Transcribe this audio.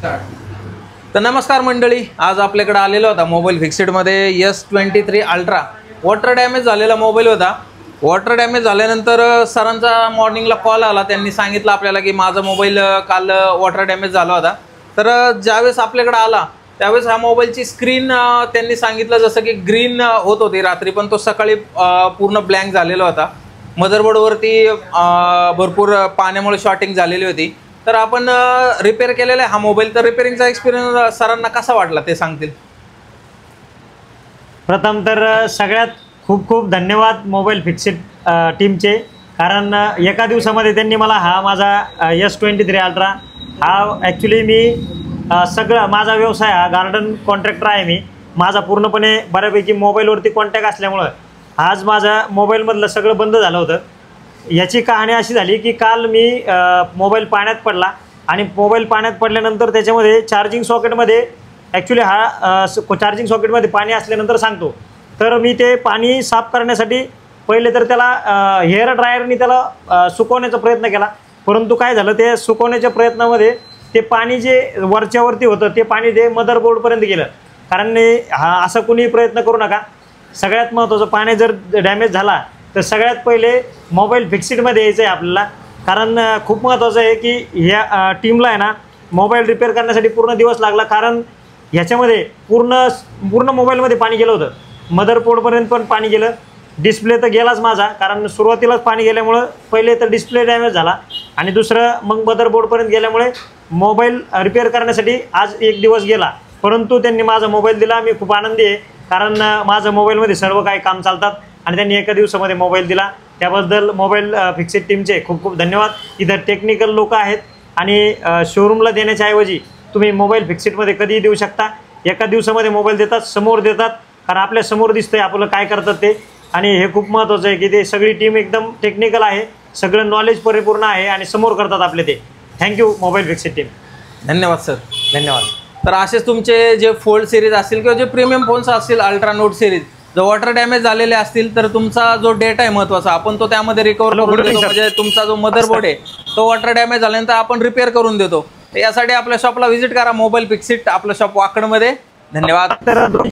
तर नमस्कार मंडळी, आज आपल्याकडे आलेला होता मोबाईल फिक्सिटमध्ये S23 अल्ट्रा. वॉटर डॅमेज झालेला मोबाईल होता. वॉटर डॅमेज झाल्यानंतर सरांचा मॉर्निंगला कॉल आला. त्यांनी सांगितलं आपल्याला की माझा मोबाईल काल वॉटर डॅमेज झाला होता. तर ज्यावेळेस आपल्याकडे आला त्यावेळेस हा मोबाईलची स्क्रीन त्यांनी सांगितलं जसं की ग्रीन होत होती रात्री, पण तो सकाळी पूर्ण ब्लँक झालेला होता. मदरबोर्डवरती भरपूर पाण्यामुळे शॉर्टिंग झालेली होती. तर आपण रिपेअर केलेला आहे हा मोबाईल. तर रिपेअरिंगचा एक्सपिरियन्स सरांना कसा वाटला ते सांगतील. प्रथम तर सगळ्यात खूप खूप धन्यवाद मोबाईल फिक्सिट टीमचे, कारण एका दिवसामध्ये त्यांनी मला हा माझा S23 अल्ट्रा हा ॲक्च्युली मी सगळं माझा व्यवसाय हा गार्डन कॉन्ट्रॅक्टर आहे. मी माझा पूर्णपणे बऱ्यापैकी मोबाईलवरती कॉन्टॅक्ट असल्यामुळं आज माझा मोबाईलमधलं सगळं बंद झालं होतं. याची कहाणी अशी झाली की काल मी मोबाईल पाण्यात पडला आणि मोबाईल पाण्यात पडल्यानंतर त्याच्यामध्ये चार्जिंग सॉकेटमध्ये ॲक्च्युली हा चार्जिंग सॉकेटमध्ये पाणी असल्यानंतर सांगतो. तर मी ते पाणी साफ करण्यासाठी पहिले तर त्याला हेअर ड्रायरनी त्याला सुकवण्याचा प्रयत्न केला, परंतु काय झालं ते सुकवण्याच्या प्रयत्नामध्ये ते पाणी जे वरच्यावरती होतं ते पाणी ते मदरबोर्डपर्यंत गेलं. कारण हा असा कुणी प्रयत्न करू नका. सगळ्यात महत्त्वाचं, पाणी जर डॅमेज झाला तर सगळ्यात पहिले मोबाईल फिक्सिटमध्ये यायचं आहे आपल्याला. कारण खूप महत्त्वाचं आहे की ह्या टीमला आहे ना मोबाईल रिपेअर करण्यासाठी पूर्ण दिवस लागला. कारण ह्याच्यामध्ये पूर्ण मोबाईलमध्ये पाणी गेलं होतं. मदरबोर्डपर्यंत पण पाणी गेलं. डिस्प्ले तर गेलाच माझा, कारण सुरुवातीलाच पाणी गेल्यामुळं पहिले तर डिस्प्ले डॅमेज झाला आणि दुसरं मग मदरबोर्डपर्यंत गेल्यामुळे मोबाईल रिपेअर करण्यासाठी आज एक दिवस गेला. परंतु त्यांनी माझा मोबाईल दिला. मी खूप आनंदी आहे, कारण माझं मोबाईलमध्ये सर्व काही काम चालतात आणि त्यांनी एका दिवसामध्ये मोबाईल दिला. त्याबद्दल मोबाईल फिक्सिट टीमचे खूप खूप धन्यवाद. इथं टेक्निकल लोक आहेत आणि शोरूमला देण्याच्या ऐवजी तुम्ही मोबाईल फिक्सिटमध्ये कधीही देऊ शकता. एका दिवसामध्ये मोबाईल देतात, समोर देतात, कारण आपल्या समोर दिसतंय आपलं काय करतात ते. आणि हे खूप महत्त्वाचं आहे की ते सगळी टीम एकदम टेक्निकल आहे, सगळं नॉलेज परिपूर्ण आहे आणि समोर करतात आपले ते. Thank you mobile Fixit team. धन्यवाद सर. धन्यवाद. तर असेच तुमचे जे फोल्ड सिरीज असतील किंवा जे प्रीमियम फोन्स असतील अल्ट्रा नोट सिरीज, जर वॉटर डॅमेज झालेले असतील तर तुमचा जो डेटा आहे महत्त्वाचा आपण तो त्यामध्ये रिकवर करून देतो. म्हणजे तुमचा जो मदरबोर्ड आहे तो वॉटर डॅमेज झाल्यानंतर आपण रिपेअर करून देतो. यासाठी आपल्या शॉपला व्हिजिट करा, मोबाईल फिक्सिट. आपलं शॉप वाकडमध्ये. धन्यवाद.